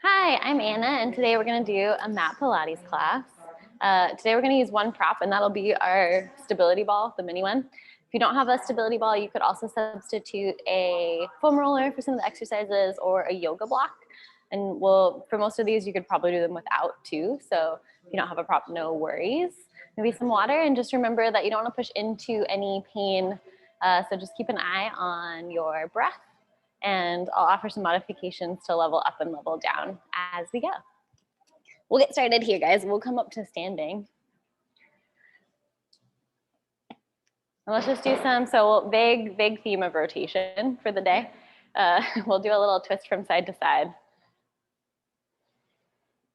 Hi, I'm Anna, and today we're going to do a mat Pilates class. Today we're going to use one prop, and that'll be our stability ball, the mini one. If you don't have a stability ball, you could also substitute a foam roller for some of the exercises or a yoga block. And for most of these, you could probably do them without too. So if you don't have a prop, no worries. Maybe some water, and just remember that you don't want to push into any pain. So just keep an eye on your breath. And I'll offer some modifications to level up and level down as we go. We'll get started here, guys. We'll come up to standing. And let's just do some, big theme of rotation for the day. We'll do a little twist from side to side.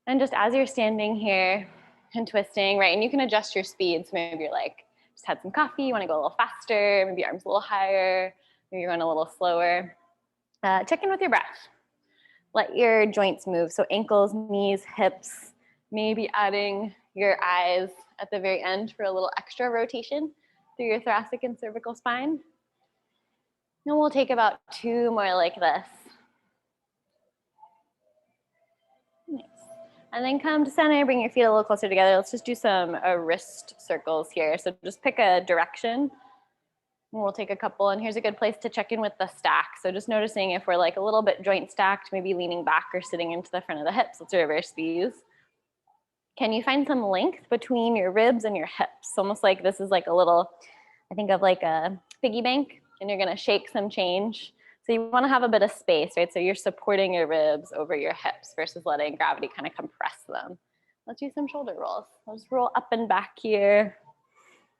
And just as you're standing here and twisting, right, and you can adjust your speed. So maybe you're like, just had some coffee, you wanna go a little faster, maybe your arms a little higher, maybe you're going a little slower. Check in with your breath. Let your joints move. So ankles, knees, hips, maybe adding your eyes at the very end for a little extra rotation through your thoracic and cervical spine. And we'll take about 2 more like this. Nice. And then come to center, bring your feet a little closer together. Let's just do some wrist circles here. So just pick a direction. And we'll take a couple, and here's a good place to check in with the stack. So just noticing if we're like a little bit joint stacked, maybe leaning back or sitting into the front of the hips. Let's reverse these. Can you find some length between your ribs and your hips? Almost like this is like a little, I think of like a piggy bank, and you're gonna shake some change. So you wanna have a bit of space, right? So you're supporting your ribs over your hips versus letting gravity kind of compress them. Let's do some shoulder rolls. Let's roll up and back here.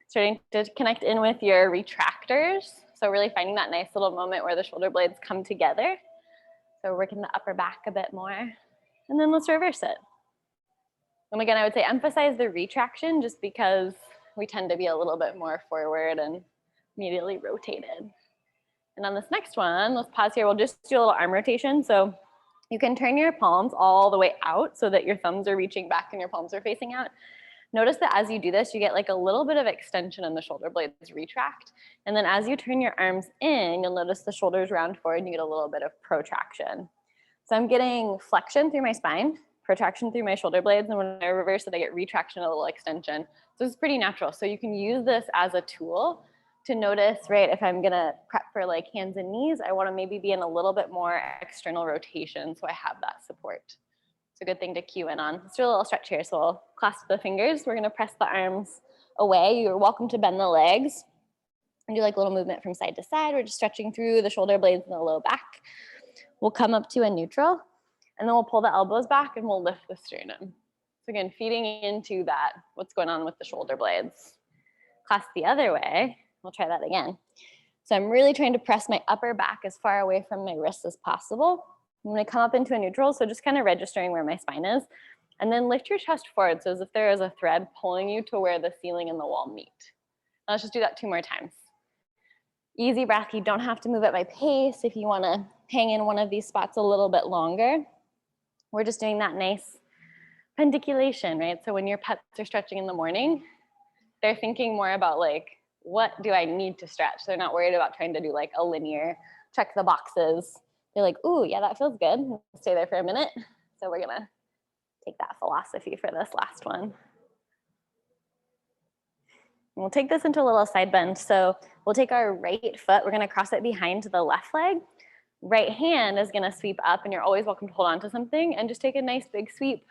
Starting to connect in with your retractors. So really finding that nice little moment where the shoulder blades come together. So working the upper back a bit more. And then let's reverse it. And again, I would say emphasize the retraction just because we tend to be a little bit more forward and immediately rotated. And on this next one, let's pause here. We'll just do a little arm rotation. So you can turn your palms all the way out so that your thumbs are reaching back and your palms are facing out. Notice that as you do this, you get like a little bit of extension and the shoulder blades retract. And then as you turn your arms in, you'll notice the shoulders round forward and you get a little bit of protraction. So I'm getting flexion through my spine, protraction through my shoulder blades, and when I reverse it, I get retraction, a little extension. So it's pretty natural. So you can use this as a tool to notice, right, if I'm gonna prep for like hands and knees, I wanna maybe be in a little bit more external rotation so I have that support. A good thing to cue in on. Let's do a little stretch here. So we'll clasp the fingers. We're gonna press the arms away. You're welcome to bend the legs and do like a little movement from side to side. We're just stretching through the shoulder blades and the low back. We'll come up to a neutral, and then we'll pull the elbows back and we'll lift the sternum. So again, feeding into that, what's going on with the shoulder blades. Clasp the other way. We'll try that again. So I'm really trying to press my upper back as far away from my wrists as possible. I'm gonna come up into a neutral, so just kind of registering where my spine is, and then lift your chest forward, so as if there is a thread pulling you to where the ceiling and the wall meet. Now let's just do that 2 more times. Easy breath, you don't have to move at my pace if you wanna hang in one of these spots a little bit longer. We're just doing that nice pendiculation, right? So when your pets are stretching in the morning, they're thinking more about like, what do I need to stretch? They're not worried about trying to do like a linear, check the boxes. They're like, ooh, yeah, that feels good. We'll stay there for a minute. So we're gonna take that philosophy for this last one. And we'll take this into a little side bend. So we'll take our right foot, we're gonna cross it behind the left leg. Right hand is gonna sweep up, and you're always welcome to hold on to something and just take a nice big sweep.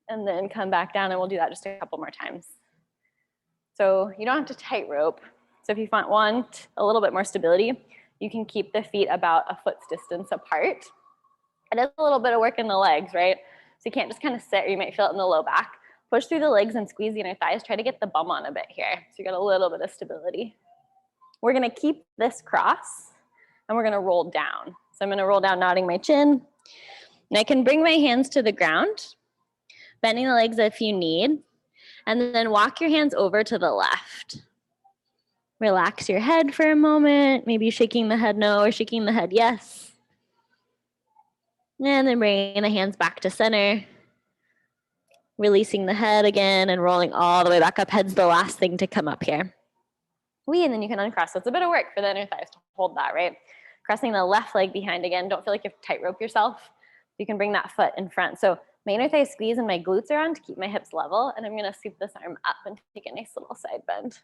And then come back down, and we'll do that just a couple more times. So you don't have to tightrope. So if you want a little bit more stability, you can keep the feet about a foot's distance apart. It is a little bit of work in the legs, right? So you can't just kind of sit, or you might feel it in the low back. Push through the legs and squeeze the inner thighs. Try to get the bum on a bit here. So you got a little bit of stability. We're gonna keep this cross, and we're gonna roll down. So I'm gonna roll down, nodding my chin. And I can bring my hands to the ground, bending the legs if you need, and then walk your hands over to the left. Relax your head for a moment, maybe shaking the head no or shaking the head yes. And then bringing the hands back to center. Releasing the head again and rolling all the way back up. Head's the last thing to come up here. And then you can uncross. So it's a bit of work for the inner thighs to hold that, right? Crossing the left leg behind again. Don't feel like you have to tightrope yourself. You can bring that foot in front. So my inner thigh squeeze and my glutes are on to keep my hips level. And I'm gonna sweep this arm up and take a nice little side bend.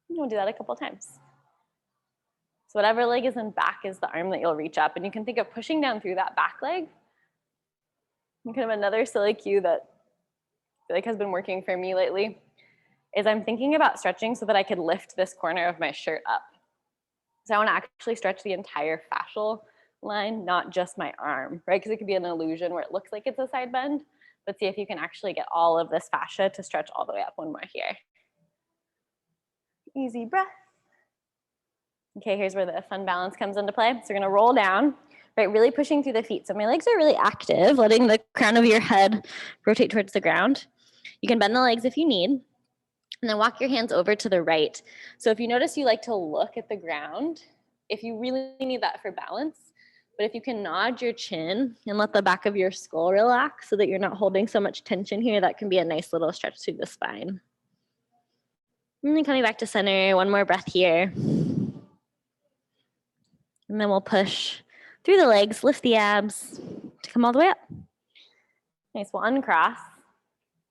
And we'll do that a couple times. So whatever leg is in back is the arm that you'll reach up. And you can think of pushing down through that back leg. And kind of another silly cue that I feel like has been working for me lately is I'm thinking about stretching so that I could lift this corner of my shirt up. So I want to actually stretch the entire fascial line, not just my arm, right? Because it could be an illusion where it looks like it's a side bend, but see if you can actually get all of this fascia to stretch all the way up. One more here. Easy breath. Okay, here's where the fun balance comes into play. So we're gonna roll down, right? Really pushing through the feet. So my legs are really active, letting the crown of your head rotate towards the ground. You can bend the legs if you need, and then walk your hands over to the right. So if you notice you like to look at the ground, if you really need that for balance, but if you can nod your chin and let the back of your skull relax so that you're not holding so much tension here, that can be a nice little stretch through the spine. And then coming back to center, one more breath here. And then we'll push through the legs, lift the abs to come all the way up. Nice, we'll uncross.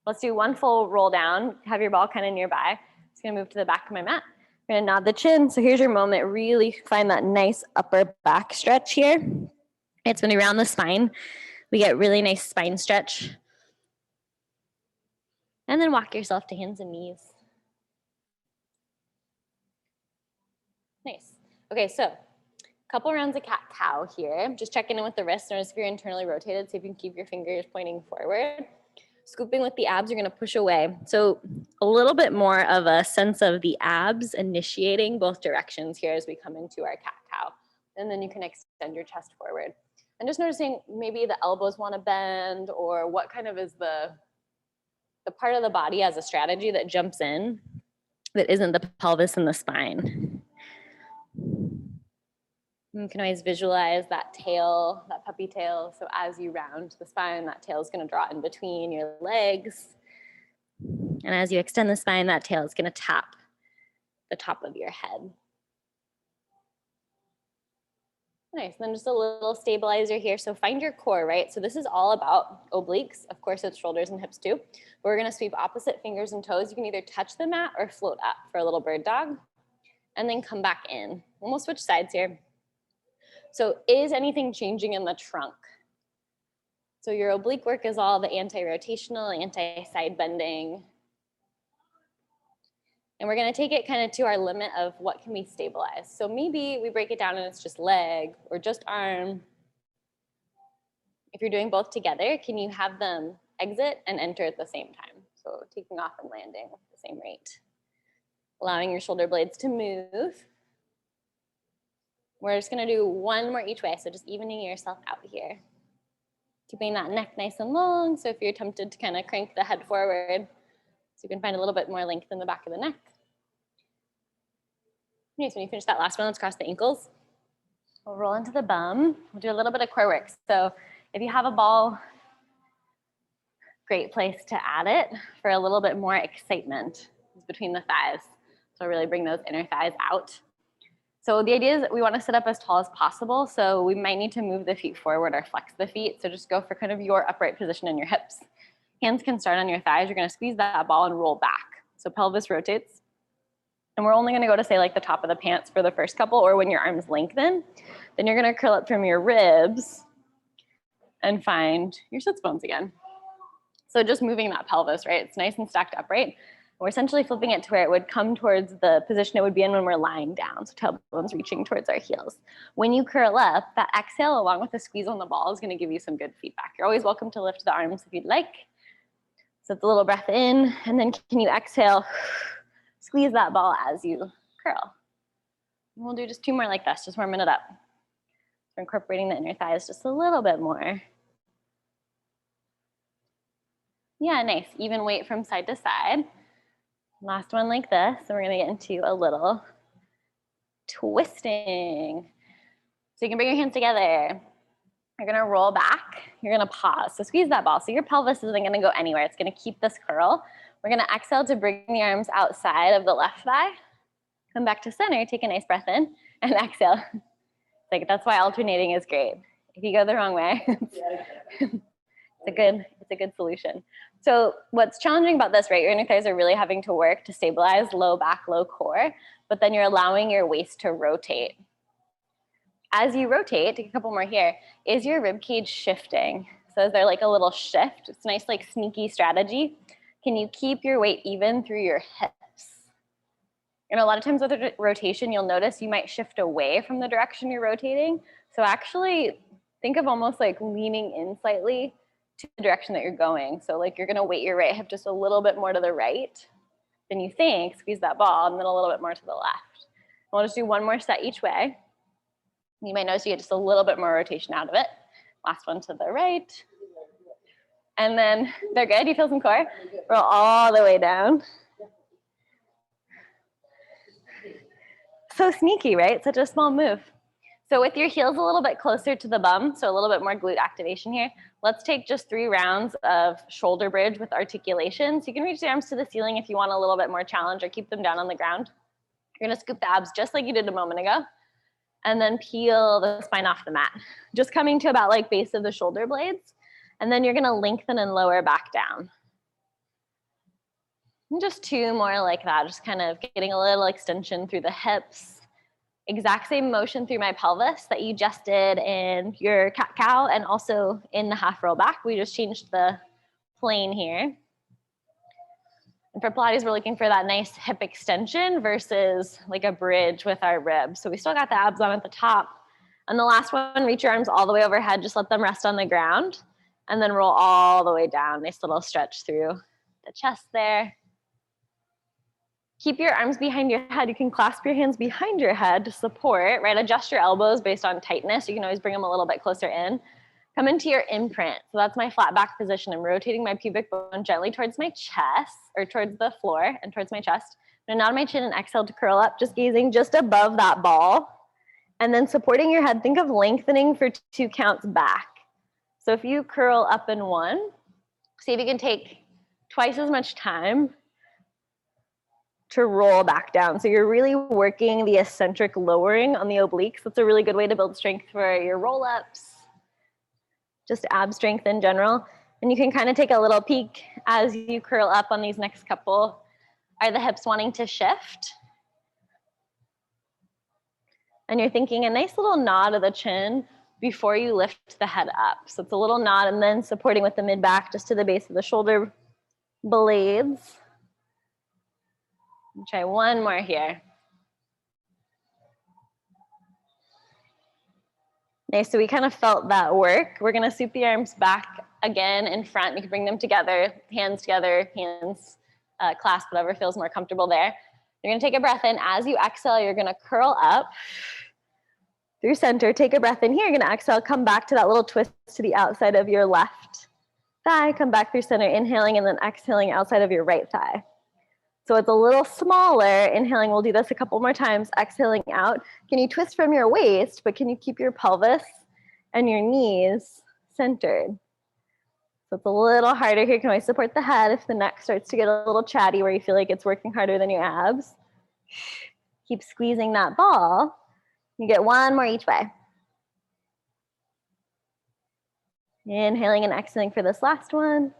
Let's do one full roll down. Have your ball kind of nearby. Just gonna move to the back of my mat. I'm gonna nod the chin. So here's your moment. Really find that nice upper back stretch here. It's gonna be around the spine. We get really nice spine stretch. And then walk yourself to hands and knees. Nice. Okay, so couple rounds of cat-cow here. Just checking in with the wrist. Notice if you're internally rotated, see if you can keep your fingers pointing forward. Scooping with the abs, you're gonna push away. So a little bit more of a sense of the abs initiating both directions here as we come into our cat-cow. And then you can extend your chest forward. And just noticing maybe the elbows wanna bend or what kind of is the part of the body as a strategy that jumps in that isn't the pelvis and the spine. You can always visualize that tail, that puppy tail. So as you round the spine, that tail is going to draw in between your legs. And as you extend the spine, that tail is going to tap the top of your head. Nice. And then just a little stabilizer here. So find your core, right? So this is all about obliques. Of course, it's shoulders and hips too. But we're going to sweep opposite fingers and toes. You can either touch the mat or float up for a little bird dog. And then come back in. And we'll switch sides here. So is anything changing in the trunk? So your oblique work is all the anti-rotational, anti-side bending. And we're gonna take it kind of to our limit of what can we stabilize. So maybe we break it down and it's just leg or just arm. If you're doing both together, can you have them exit and enter at the same time? So taking off and landing at the same rate. Allowing your shoulder blades to move. We're just gonna do one more each way, so just evening yourself out here. Keeping that neck nice and long, so if you're tempted to kind of crank the head forward, so you can find a little bit more length in the back of the neck. Okay, so when you finish that last one, let's cross the ankles. We'll roll into the bum. We'll do a little bit of core work. So if you have a ball, great place to add it for a little bit more excitement between the thighs. So really bring those inner thighs out. So the idea is that we want to sit up as tall as possible. So we might need to move the feet forward or flex the feet. So just go for kind of your upright position in your hips. Hands can start on your thighs. You're going to squeeze that ball and roll back. So pelvis rotates. And we're only going to go to say like the top of the pants for the first couple, or when your arms lengthen. Then you're going to curl up from your ribs and find your sits bones again. So just moving that pelvis, right? It's nice and stacked upright. We're essentially flipping it to where it would come towards the position it would be in when we're lying down. So tailbone's reaching towards our heels. When you curl up, that exhale along with the squeeze on the ball is going to give you some good feedback. You're always welcome to lift the arms if you'd like. So it's a little breath in, and then can you exhale, squeeze that ball as you curl. And we'll do just 2 more like this, just warming it up. We're incorporating the inner thighs just a little bit more. Yeah, nice. Even weight from side to side. Last one like this, and we're gonna get into a little twisting. So you can bring your hands together. You're gonna roll back, you're gonna pause. So squeeze that ball. So your pelvis isn't gonna go anywhere. It's gonna keep this curl. We're gonna exhale to bring the arms outside of the left thigh. Come back to center, take a nice breath in, and exhale. Like, that's why alternating is great. If you go the wrong way, it's a good solution. So what's challenging about this, right? Your inner thighs are really having to work to stabilize low back, low core, but then you're allowing your waist to rotate. As you rotate, take a couple more here, is your rib cage shifting? So is there like a little shift? It's a nice like sneaky strategy. Can you keep your weight even through your hips? And a lot of times with a rotation, you'll notice you might shift away from the direction you're rotating. So actually think of almost like leaning in slightly to the direction that you're going. So like you're gonna weight your right hip just a little bit more to the right than you think, squeeze that ball, and then a little bit more to the left. We'll just do one more set each way. You might notice you get just a little bit more rotation out of it. Last one to the right. And then they're good. You feel some core? Roll all the way down. So sneaky, right? Such a small move. So with your heels a little bit closer to the bum, so a little bit more glute activation here, let's take just 3 rounds of shoulder bridge with articulation. So you can reach the arms to the ceiling if you want a little bit more challenge, or keep them down on the ground. You're gonna scoop the abs just like you did a moment ago, and then peel the spine off the mat. Just coming to about like base of the shoulder blades, and then you're gonna lengthen and lower back down. And just 2 more like that, just kind of getting a little extension through the hips. Exact same motion through my pelvis that you just did in your cat-cow and also in the half roll back. We just changed the plane here. And for Pilates, we're looking for that nice hip extension versus like a bridge with our ribs. So we still got the abs on at the top. And the last one, reach your arms all the way overhead, just let them rest on the ground, and then roll all the way down. Nice little stretch through the chest there. Keep your arms behind your head. You can clasp your hands behind your head to support, right? Adjust your elbows based on tightness. You can always bring them a little bit closer in. Come into your imprint. So that's my flat back position. I'm rotating my pubic bone gently towards my chest, or towards the floor and towards my chest. I'm gonna nod my chin and exhale to curl up, just gazing just above that ball. And then supporting your head, think of lengthening for 2 counts back. So if you curl up in 1, see if you can take twice as much time to roll back down. So you're really working the eccentric lowering on the obliques. That's a really good way to build strength for your roll-ups, just ab strength in general. And you can kind of take a little peek as you curl up on these next couple. Are the hips wanting to shift? And you're thinking a nice little nod of the chin before you lift the head up. So it's a little nod and then supporting with the mid-back just to the base of the shoulder blades. Try one more here. Nice, so we kind of felt that work. We're gonna sweep the arms back again in front. You can bring them together, hands clasp, whatever feels more comfortable there. You're gonna take a breath in. As you exhale, you're gonna curl up through center. Take a breath in here. You're gonna exhale, come back to that little twist to the outside of your left thigh. Come back through center, inhaling and then exhaling outside of your right thigh. So it's a little smaller. Inhaling, we'll do this a couple more times. Exhaling out. Can you twist from your waist, but can you keep your pelvis and your knees centered? So it's a little harder here. You can always support the head if the neck starts to get a little chatty where you feel like it's working harder than your abs. Keep squeezing that ball. You get 1 more each way. Inhaling and exhaling for this last one.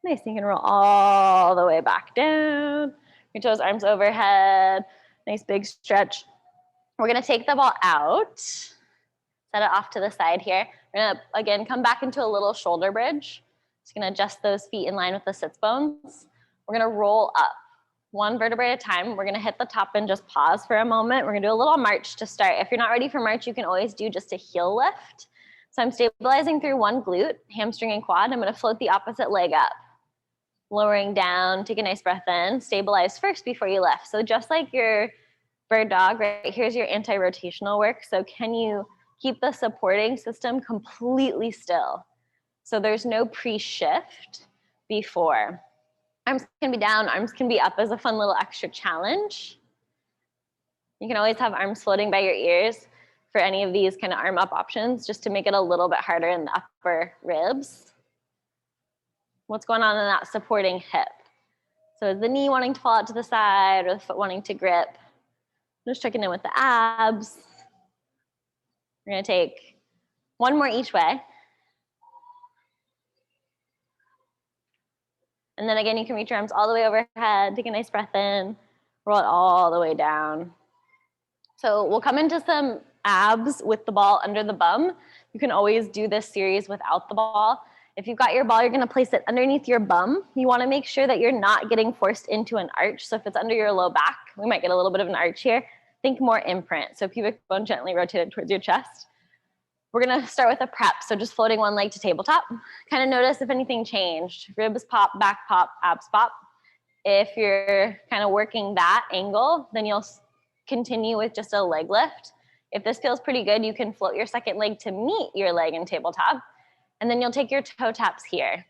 Nice, you can roll all the way back down. Your toes, arms overhead. Nice big stretch. We're gonna take the ball out, set it off to the side here. We're gonna, again, come back into a little shoulder bridge. Just gonna adjust those feet in line with the sits bones. We're gonna roll up, 1 vertebrae at a time. We're gonna hit the top and just pause for a moment. We're gonna do a little march to start. If you're not ready for march, you can always do just a heel lift. So I'm stabilizing through 1 glute, hamstring and quad. I'm gonna float the opposite leg up. Lowering down, take a nice breath in, stabilize first before you lift. So just like your bird dog, right, here's your anti-rotational work. So can you keep the supporting system completely still? So there's no pre-shift before. Arms can be down, arms can be up as a fun little extra challenge. You can always have arms floating by your ears for any of these kind of arm up options, just to make it a little bit harder in the upper ribs. What's going on in that supporting hip? So is the knee wanting to fall out to the side or the foot wanting to grip? Just checking in with the abs. We're gonna take one more each way. And then again, you can reach your arms all the way overhead, take a nice breath in, roll it all the way down. So we'll come into some abs with the ball under the bum. You can always do this series without the ball. If you've got your ball, you're gonna place it underneath your bum. You wanna make sure that you're not getting forced into an arch. So if it's under your low back, we might get a little bit of an arch here. Think more imprint. So pubic bone gently rotated towards your chest. We're gonna start with a prep. So just floating one leg to tabletop. Kind of notice if anything changed. Ribs pop, back pop, abs pop. If you're kind of working that angle, then you'll continue with just a leg lift. If this feels pretty good, you can float your second leg to meet your leg in tabletop. And then you'll take your toe taps here.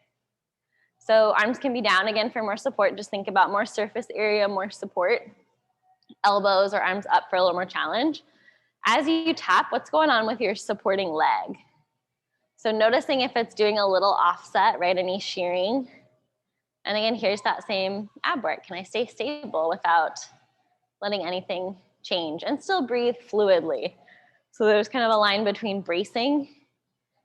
So arms can be down again for more support. Just think about more surface area, more support. Elbows or arms up for a little more challenge. As you tap, what's going on with your supporting leg? So noticing if it's doing a little offset, right? Any shearing. And again, here's that same ab work. Can I stay stable without letting anything change and still breathe fluidly? So there's kind of a line between bracing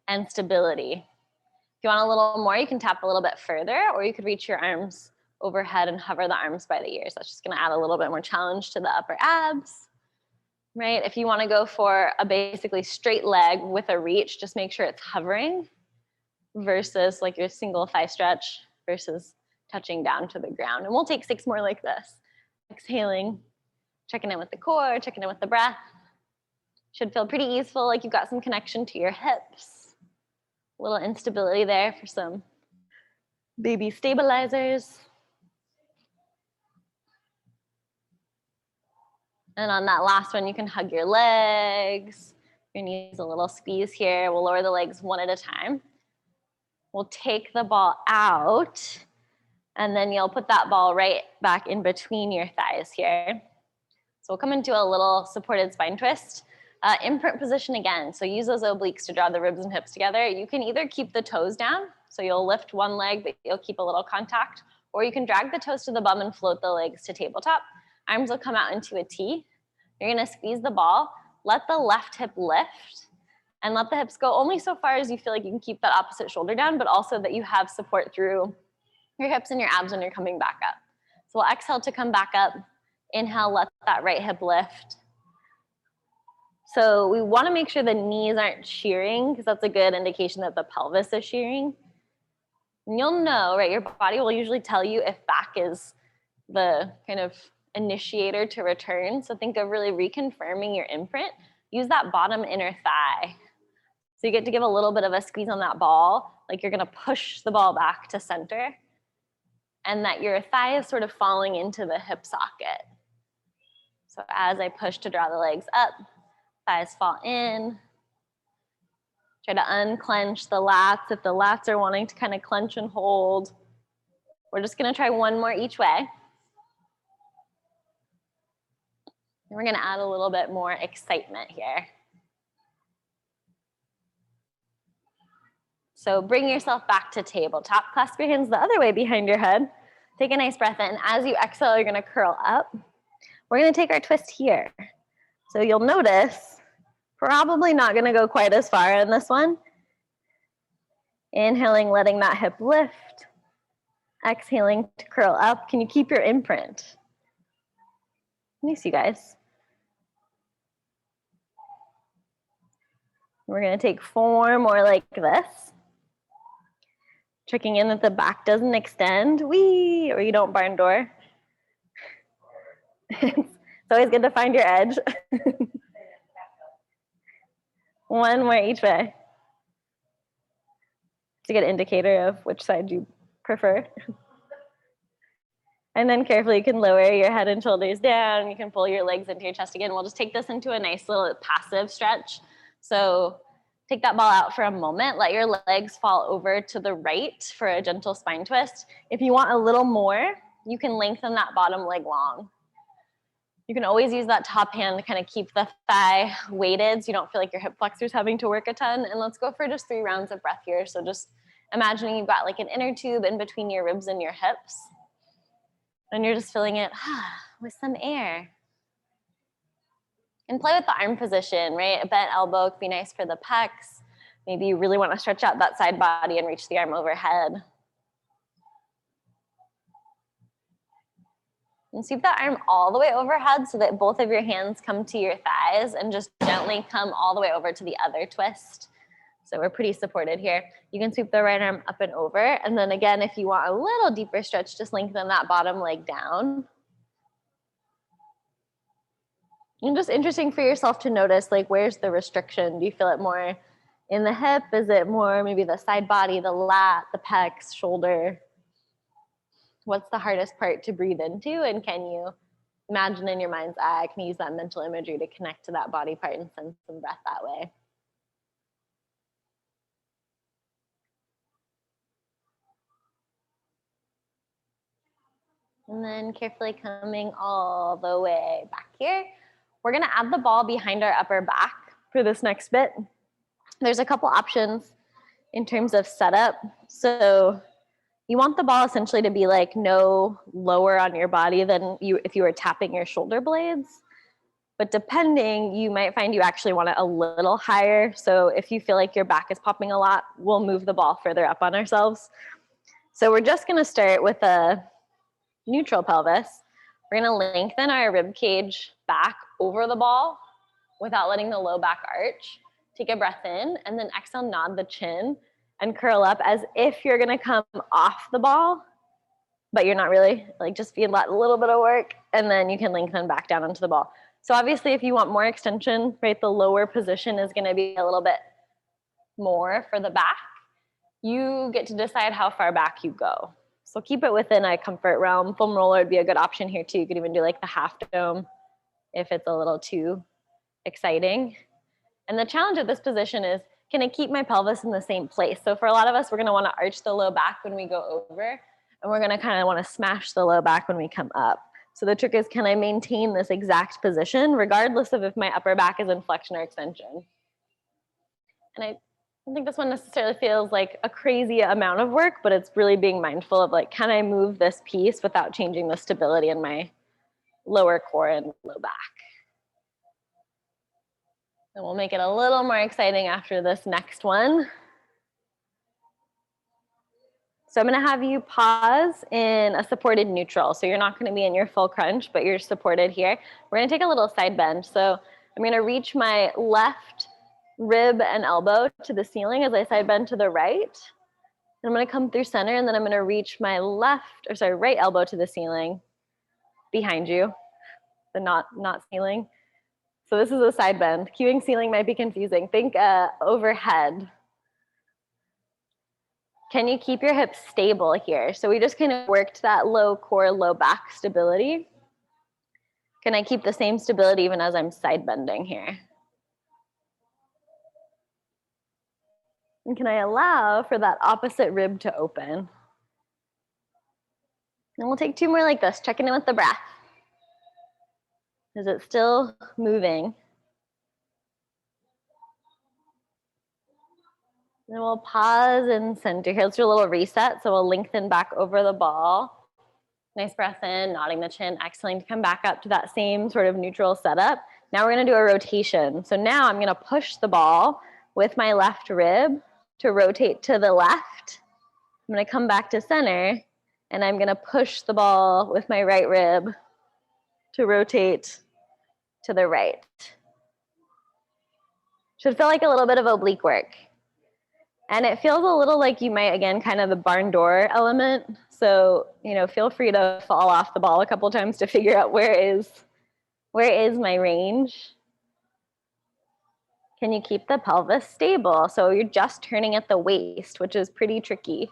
and stability. If you want a little more, you can tap a little bit further, or you could reach your arms overhead and hover the arms by the ears. That's just gonna add a little bit more challenge to the upper abs, right? If you wanna go for a basically straight leg with a reach, just make sure it's hovering versus like your single thigh stretch versus touching down to the ground. And we'll take 6 more like this. Exhaling, checking in with the core, checking in with the breath. Should feel pretty easeful, like you've got some connection to your hips. A little instability there for some baby stabilizers. And on that last one, you can hug your legs. Your knees a little squeeze here. We'll lower the legs one at a time. We'll take the ball out, and then you'll put that ball right back in between your thighs here. So we'll come into a little supported spine twist. Imprint position again. So use those obliques to draw the ribs and hips together. You can either keep the toes down, so you'll lift one leg, but you'll keep a little contact, or you can drag the toes to the bum and float the legs to tabletop. Arms will come out into a T. You're gonna squeeze the ball, let the left hip lift, and let the hips go only so far as you feel like you can keep that opposite shoulder down, but also that you have support through your hips and your abs when you're coming back up. So we'll exhale to come back up. Inhale, let that right hip lift. So we wanna make sure the knees aren't shearing, because that's a good indication that the pelvis is shearing. And you'll know, right, your body will usually tell you if back is the kind of initiator to return. So think of really reconfirming your imprint. Use that bottom inner thigh. So you get to give a little bit of a squeeze on that ball, like you're gonna push the ball back to center, and that your thigh is sort of falling into the hip socket. So as I push to draw the legs up, thighs fall in. Try to unclench the lats if the lats are wanting to kind of clench and hold. We're just gonna try one more each way. And we're gonna add a little bit more excitement here. So bring yourself back to tabletop. Clasp your hands the other way behind your head. Take a nice breath in. As you exhale, you're gonna curl up. We're gonna take our twist here. So you'll notice, probably not gonna go quite as far in this one. Inhaling, letting that hip lift. Exhaling to curl up. Can you keep your imprint? Nice, you guys. We're gonna take 4 more like this. Checking in that the back doesn't extend, wee, or you don't barn door. It's always good to find your edge. 1 more each way. It's a good indicator of which side you prefer. And then carefully you can lower your head and shoulders down. You can pull your legs into your chest again. We'll just take this into a nice little passive stretch. So take that ball out for a moment. Let your legs fall over to the right for a gentle spine twist. If you want a little more, you can lengthen that bottom leg long. You can always use that top hand to kind of keep the thigh weighted so you don't feel like your hip flexor's having to work a ton. And let's go for just 3 rounds of breath here. So just imagining you've got like an inner tube in between your ribs and your hips. And you're just filling it with some air. And play with the arm position, right? A bent elbow could be nice for the pecs. Maybe you really want to stretch out that side body and reach the arm overhead. And sweep that arm all the way overhead so that both of your hands come to your thighs and just gently come all the way over to the other twist. So we're pretty supported here. You can sweep the right arm up and over. And then again, if you want a little deeper stretch, just lengthen that bottom leg down. And just interesting for yourself to notice, like, where's the restriction? Do you feel it more in the hip? Is it more maybe the side body, the lat, the pecs, shoulder? What's the hardest part to breathe into? And can you imagine in your mind's eye? Can you use that mental imagery to connect to that body part and send some breath that way? And then carefully coming all the way back here. We're gonna add the ball behind our upper back for this next bit. There's a couple options in terms of setup. So you want the ball essentially to be like no lower on your body than if you were tapping your shoulder blades. But depending, you might find you actually want it a little higher. So if you feel like your back is popping a lot, we'll move the ball further up on ourselves. So we're just gonna start with a neutral pelvis. We're gonna lengthen our rib cage back over the ball without letting the low back arch. Take a breath in and then exhale, nod the chin and curl up as if you're gonna come off the ball, but you're not really, like just feel that little bit of work, and then you can lengthen back down onto the ball. So obviously if you want more extension, right, the lower position is gonna be a little bit more for the back. You get to decide how far back you go. So keep it within a comfort realm. Foam roller would be a good option here too. You could even do like the half dome if it's a little too exciting. And the challenge of this position is, can I keep my pelvis in the same place? So for a lot of us, we're gonna wanna arch the low back when we go over, and we're gonna kind of wanna smash the low back when we come up. So the trick is, can I maintain this exact position regardless of if my upper back is in flexion or extension? And I don't think this one necessarily feels like a crazy amount of work, but it's really being mindful of like, can I move this piece without changing the stability in my lower core and low back? And we'll make it a little more exciting after this next one. So I'm gonna have you pause in a supported neutral. So you're not gonna be in your full crunch, but you're supported here. We're gonna take a little side bend. So I'm gonna reach my left rib and elbow to the ceiling as I side bend to the right. And I'm gonna come through center, and then I'm gonna reach my right elbow to the ceiling behind you, the not ceiling. So this is a side bend. Cueing ceiling might be confusing. Think overhead. Can you keep your hips stable here? So we just kind of worked that low core, low back stability. Can I keep the same stability even as I'm side bending here? And can I allow for that opposite rib to open? And we'll take two more like this, checking in with the breath. Is it still moving? And we'll pause and center here. Let's do a little reset. So we'll lengthen back over the ball. Nice breath in, nodding the chin, exhaling to come back up to that same sort of neutral setup. Now we're gonna do a rotation. So now I'm gonna push the ball with my left rib to rotate to the left. I'm gonna come back to center, and I'm gonna push the ball with my right rib to rotate to the right. Should feel like a little bit of oblique work. And it feels a little like you might, again, kind of the barn door element. So, feel free to fall off the ball a couple times to figure out where is my range. Can you keep the pelvis stable? So you're just turning at the waist, which is pretty tricky.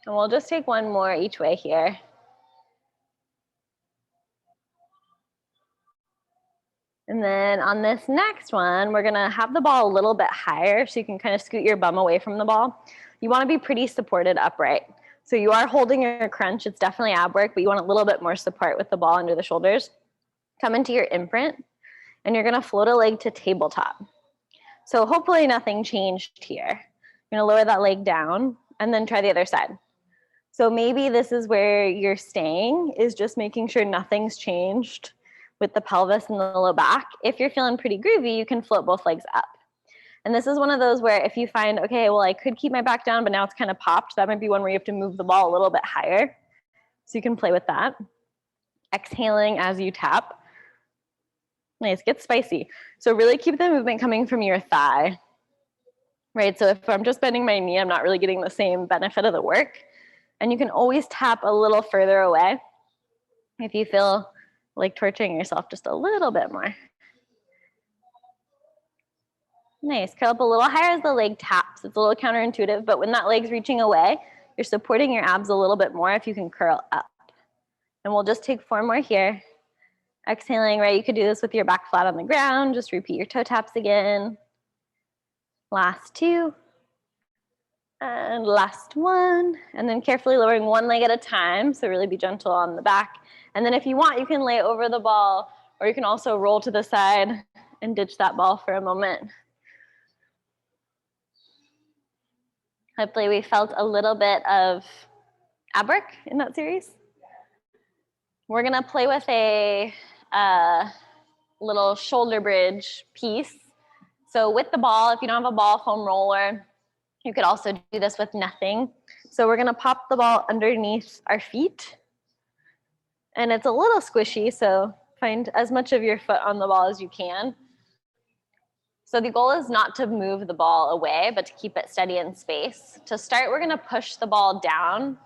And we'll just take one more each way here. And then on this next one, we're gonna have the ball a little bit higher so you can kind of scoot your bum away from the ball. You wanna be pretty supported upright. So you are holding your crunch, it's definitely ab work, but you want a little bit more support with the ball under the shoulders. Come into your imprint, and you're gonna float a leg to tabletop. So hopefully nothing changed here. You're gonna lower that leg down and then try the other side. So maybe this is where you're staying, is just making sure nothing's changed with the pelvis and the low back. If you're feeling pretty groovy, you can float both legs up. And this is one of those where if you find, okay, well, I could keep my back down, but now it's kind of popped, that might be one where you have to move the ball a little bit higher. So you can play with that. Exhaling as you tap. Nice, get spicy. So really keep the movement coming from your thigh, right? So if I'm just bending my knee, I'm not really getting the same benefit of the work. And you can always tap a little further away if you feel like torturing yourself just a little bit more. Nice, curl up a little higher as the leg taps. It's a little counterintuitive, but when that leg's reaching away, you're supporting your abs a little bit more if you can curl up. And we'll just take 4 more here. Exhaling, right? You could do this with your back flat on the ground. Just repeat your toe taps again. Last 2. And last 1. And then carefully lowering one leg at a time. So really be gentle on the back. And then if you want, you can lay over the ball, or you can also roll to the side and ditch that ball for a moment. Hopefully we felt a little bit of ab work in that series. We're gonna play with a little shoulder bridge piece. So with the ball, if you don't have a ball foam roller, you could also do this with nothing. So we're gonna pop the ball underneath our feet. And it's a little squishy, so find as much of your foot on the ball as you can. So the goal is not to move the ball away, but to keep it steady in space. To start, we're gonna push the ball down,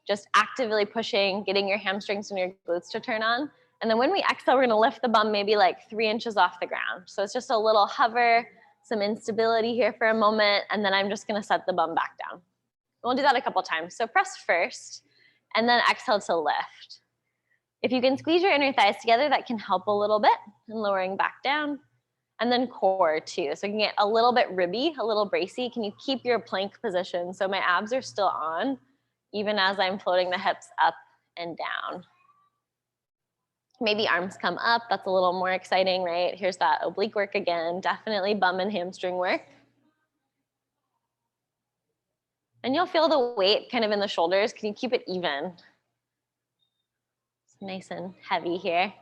just actively pushing, getting your hamstrings and your glutes to turn on. And then when we exhale, we're gonna lift the bum maybe like 3 inches off the ground. So it's just a little hover, some instability here for a moment, and then I'm just gonna set the bum back down. We'll do that a couple times. So press first, and then exhale to lift. If you can squeeze your inner thighs together, that can help a little bit in lowering back down. And then core too. So you can get a little bit ribby, a little bracey. Can you keep your plank position so my abs are still on, even as I'm floating the hips up and down? Maybe arms come up. That's a little more exciting, right? Here's that oblique work again. Definitely bum and hamstring work. And you'll feel the weight kind of in the shoulders. Can you keep it even? It's nice and heavy here.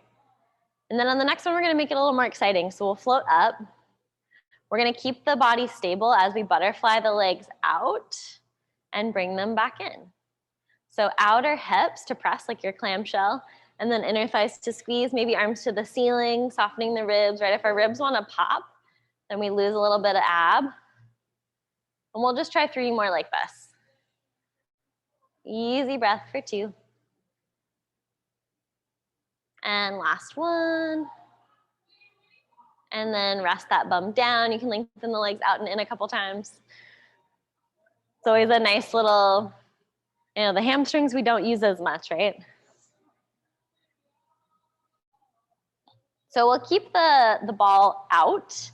And then on the next one, we're gonna make it a little more exciting. So we'll float up. We're gonna keep the body stable as we butterfly the legs out and bring them back in. So outer hips to press like your clamshell, and then inner thighs to squeeze, maybe arms to the ceiling, softening the ribs, right? If our ribs wanna pop, then we lose a little bit of ab. And we'll just try 3 more like this. Easy breath for 2. And last 1. And then rest that bum down. You can lengthen the legs out and in a couple times. It's always a nice little, the hamstrings we don't use as much, right? So we'll keep the ball out,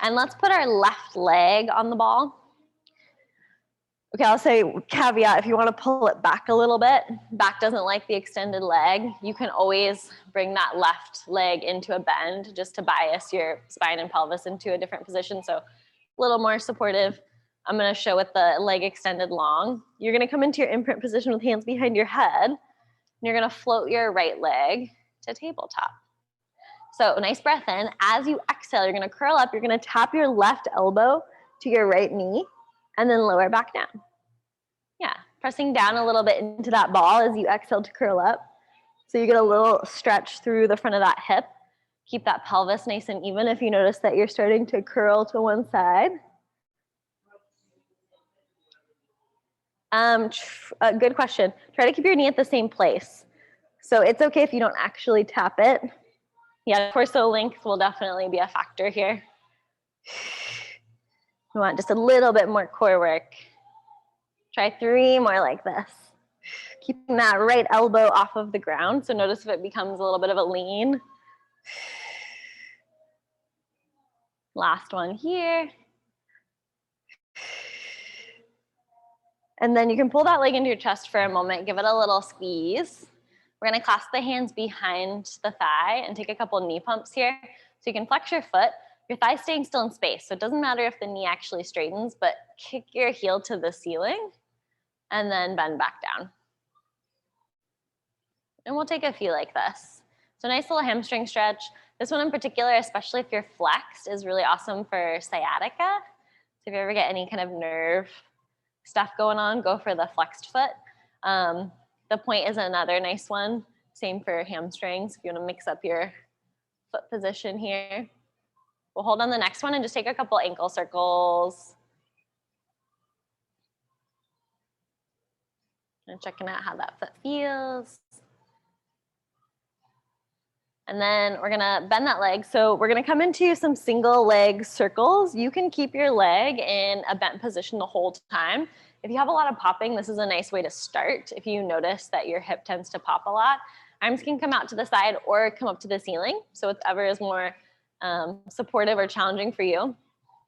and let's put our left leg on the ball. Okay, I'll say caveat, if you want to pull it back a little bit, back doesn't like the extended leg, you can always bring that left leg into a bend just to bias your spine and pelvis into a different position. So a little more supportive. I'm going to show with the leg extended long. You're going to come into your imprint position with hands behind your head, and you're going to float your right leg to tabletop. So nice breath in. As you exhale, you're going to curl up. You're going to tap your left elbow to your right knee, and then lower back down. Yeah, pressing down a little bit into that ball as you exhale to curl up. So you get a little stretch through the front of that hip. Keep that pelvis nice and even if you notice that you're starting to curl to one side. Good question. Try to keep your knee at the same place. So it's okay if you don't actually tap it. Yeah, torso length will definitely be a factor here. You want just a little bit more core work. Try 3 more like this. Keeping that right elbow off of the ground. So notice if it becomes a little bit of a lean. Last one here. And then you can pull that leg into your chest for a moment. Give it a little squeeze. We're going to clasp the hands behind the thigh and take a couple knee pumps here. So you can flex your foot. Your thigh staying still in space. So it doesn't matter if the knee actually straightens, but kick your heel to the ceiling and then bend back down. And we'll take a few like this. So nice little hamstring stretch. This one in particular, especially if you're flexed, is really awesome for sciatica. So if you ever get any kind of nerve stuff going on, go for the flexed foot. The point is another nice one. Same for hamstrings. If you want to mix up your foot position here. We'll hold on the next one and just take a couple ankle circles. And checking out how that foot feels. And then we're gonna bend that leg. So we're gonna come into some single leg circles. You can keep your leg in a bent position the whole time. If you have a lot of popping, this is a nice way to start. If you notice that your hip tends to pop a lot, arms can come out to the side or come up to the ceiling. So whatever is more supportive or challenging for you.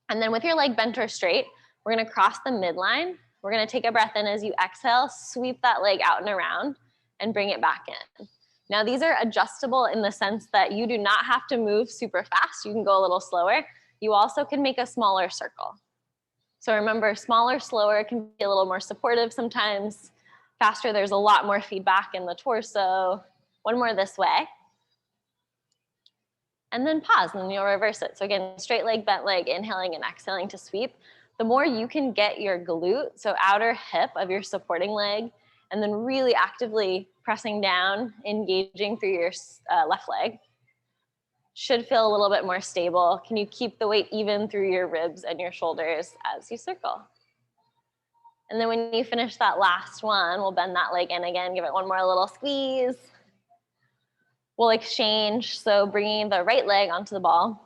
And then with your leg bent or straight, we're gonna cross the midline. We're gonna take a breath in as you exhale, sweep that leg out and around and bring it back in. Now these are adjustable in the sense that you do not have to move super fast. You can go a little slower. You also can make a smaller circle. So remember, smaller, slower can be a little more supportive sometimes. Faster, there's a lot more feedback in the torso. One more this way. And then pause, and then you'll reverse it. So again, straight leg, bent leg, inhaling and exhaling to sweep. The more you can get your glute, so outer hip of your supporting leg, and then really actively pressing down, engaging through your left leg, should feel a little bit more stable. Can you keep the weight even through your ribs and your shoulders as you circle? And then when you finish that last one, we'll bend that leg in again, give it one more little squeeze. We'll exchange, so bringing the right leg onto the ball,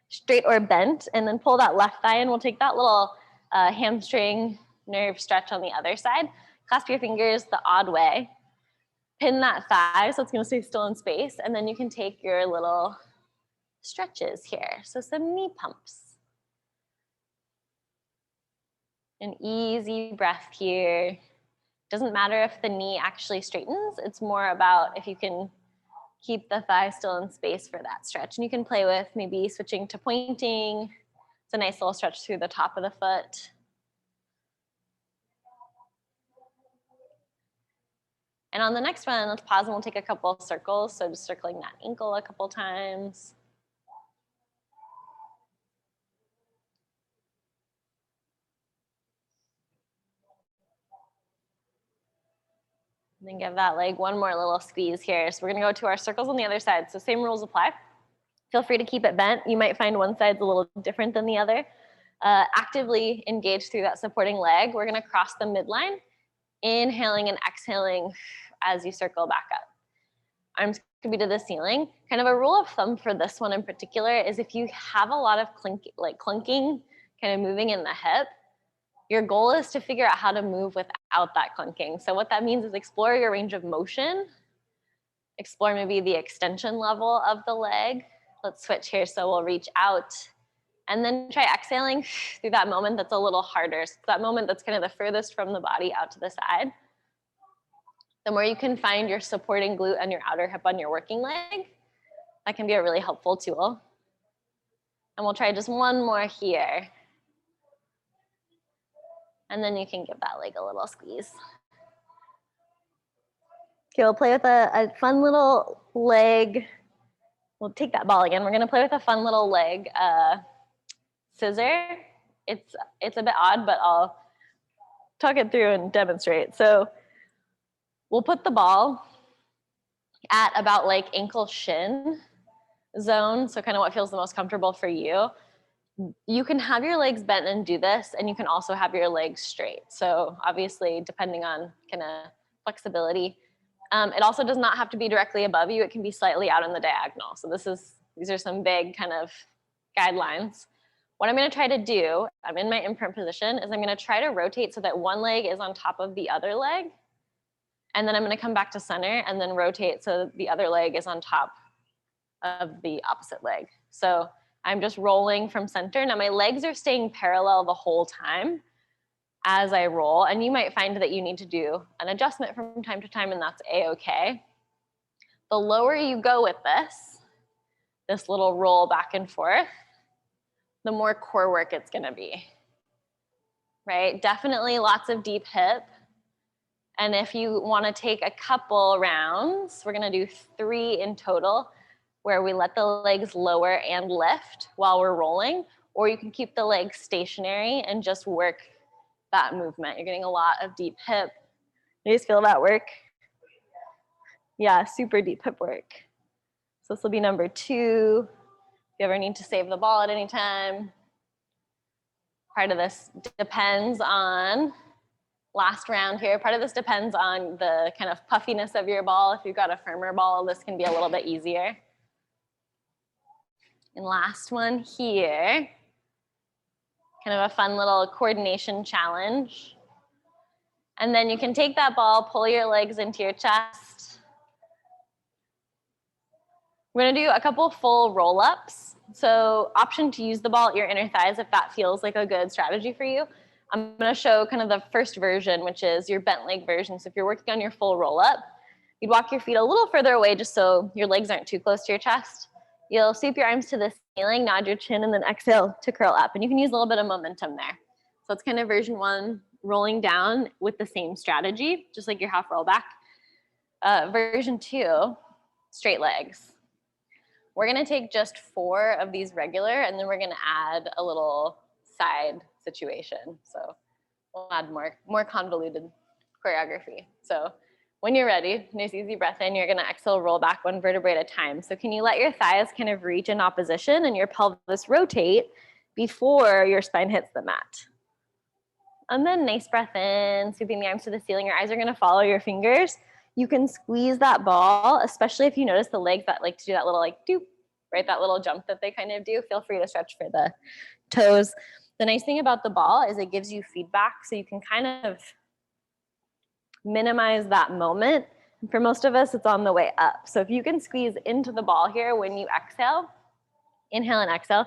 straight or bent, and then pull that left thigh in. We'll take that little hamstring nerve stretch on the other side. Clasp your fingers the odd way. Pin that thigh so it's going to stay still in space, and then you can take your little stretches here. So some knee pumps. An easy breath here. Doesn't matter if the knee actually straightens. It's more about if you can keep the thigh still in space for that stretch. And you can play with maybe switching to pointing. It's a nice little stretch through the top of the foot. And on the next one, let's pause and we'll take a couple of circles. So just circling that ankle a couple times. And then give that leg one more little squeeze here. So we're gonna go to our circles on the other side. So same rules apply. Feel free to keep it bent. You might find one side's a little different than the other. Actively engage through that supporting leg. We're gonna cross the midline, inhaling and exhaling as you circle back up. Arms could be to the ceiling. Kind of a rule of thumb for this one in particular is if you have a lot of clunking, kind of moving in the hip, your goal is to figure out how to move without that clunking. So what that means is explore your range of motion, explore maybe the extension level of the leg. Let's switch here. So we'll reach out and then try exhaling through that moment that's a little harder. So that moment that's kind of the furthest from the body out to the side. The more you can find your supporting glute and your outer hip on your working leg, that can be a really helpful tool. And we'll try just one more here. And then you can give that leg a little squeeze. Okay, we'll play with a fun little leg. We'll take that ball again. We're gonna play with a fun little leg scissor. It's a bit odd, but I'll talk it through and demonstrate. So we'll put the ball at about like ankle shin zone. So kind of what feels the most comfortable for you. You can have your legs bent and do this, and you can also have your legs straight. So obviously, depending on kind of flexibility, it also does not have to be directly above you. It can be slightly out in the diagonal. So these are some big kind of guidelines. What I'm going to try to do, I'm in my imprint position, is I'm going to try to rotate so that one leg is on top of the other leg. And then I'm going to come back to center and then rotate so the other leg is on top of the opposite leg. So I'm just rolling from center. Now my legs are staying parallel the whole time as I roll. And you might find that you need to do an adjustment from time to time, and that's a-okay. The lower you go with this little roll back and forth, the more core work it's gonna be, right? Definitely lots of deep hip And if you want to take a couple rounds, we're going to do 3 in total, where we let the legs lower and lift while we're rolling, or you can keep the legs stationary and just work that movement. You're getting a lot of deep hip. You guys feel that work? Yeah, super deep hip work. So this will be number 2. If you ever need to save the ball at any time. Part of this depends on, last round here, part of this depends on the kind of puffiness of your ball. If you've got a firmer ball, this can be a little bit easier. And last one here, kind of a fun little coordination challenge. And then you can take that ball, pull your legs into your chest. We're gonna do a couple full roll-ups. So option to use the ball at your inner thighs if that feels like a good strategy for you. I'm gonna show kind of the first version, which is your bent leg version. So if you're working on your full roll-up, you'd walk your feet a little further away just so your legs aren't too close to your chest. You'll sweep your arms to the ceiling, nod your chin, and then exhale to curl up. And you can use a little bit of momentum there. So it's kind of version 1, rolling down with the same strategy, just like your half roll back. Version 2, straight legs. We're gonna take just 4 of these regular, and then we're gonna add a little side situation. So we'll add more convoluted choreography. So when you're ready, nice easy breath in, you're gonna exhale, roll back 1 vertebrae at a time. So can you let your thighs kind of reach in opposition and your pelvis rotate before your spine hits the mat? And then nice breath in, sweeping the arms to the ceiling. Your eyes are gonna follow your fingers. You can squeeze that ball, especially if you notice the legs that like to do that little like doop, right? That little jump that they kind of do. Feel free to stretch for the toes. The nice thing about the ball is it gives you feedback, so you can kind of minimize that moment. For most of us, it's on the way up. So if you can squeeze into the ball here when you exhale, inhale and exhale,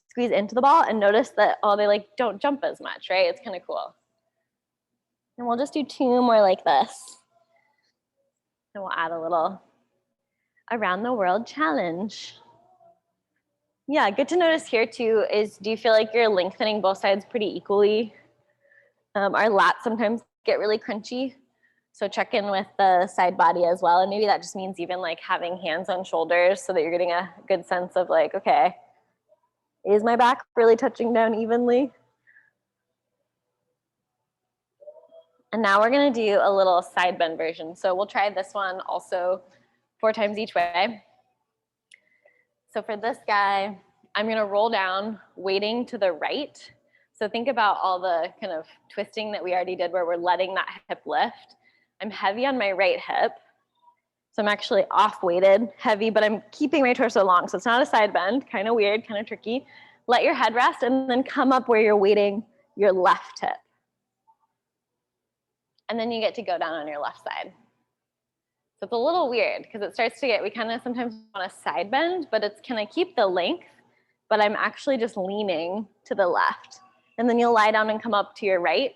squeeze into the ball and notice that, oh, they like don't jump as much, right? It's kind of cool. And we'll just do 2 more like this. And we'll add a little around the world challenge. Yeah, good to notice here too is, do you feel like you're lengthening both sides pretty equally? Our lats sometimes get really crunchy. So check in with the side body as well. And maybe that just means even like having hands on shoulders so that you're getting a good sense of like, okay, is my back really touching down evenly? And now we're gonna do a little side bend version. So we'll try this one also 4 times each way. So for this guy, I'm gonna roll down, weighting to the right. So think about all the kind of twisting that we already did where we're letting that hip lift. I'm heavy on my right hip. So I'm actually off weighted, heavy, but I'm keeping my torso long. So it's not a side bend, kind of weird, kind of tricky. Let your head rest and then come up where you're weighting your left hip. And then you get to go down on your left side. So it's a little weird because it starts to get, we kind of sometimes want a side bend, but it's, can I keep the length? But I'm actually just leaning to the left. And then you'll lie down and come up to your right.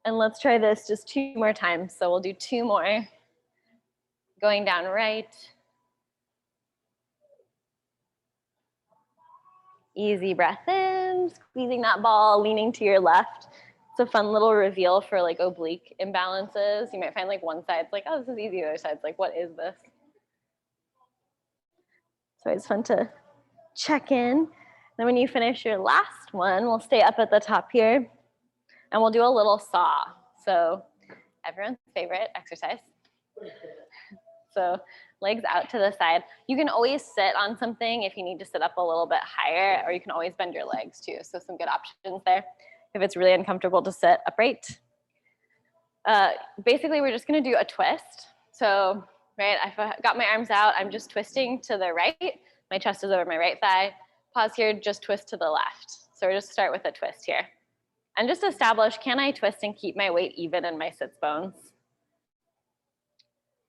And let's try this just 2 more times. So we'll do 2 more. Going down right. Easy breath in, squeezing that ball, leaning to your left. It's a fun little reveal for like oblique imbalances. You might find like one side's like, oh, this is easy. The other side's like, what is this? So it's fun to check in. Then when you finish your last one, we'll stay up at the top here and we'll do a little saw. So everyone's favorite exercise. So legs out to the side. You can always sit on something if you need to sit up a little bit higher, or you can always bend your legs too. So some good options there if it's really uncomfortable to sit upright. Basically, we're just gonna do a twist. So, right, I've got my arms out. I'm just twisting to the right. My chest is over my right thigh. Pause here, just twist to the left. So we're just start with a twist here. And just establish, can I twist and keep my weight even in my sits bones?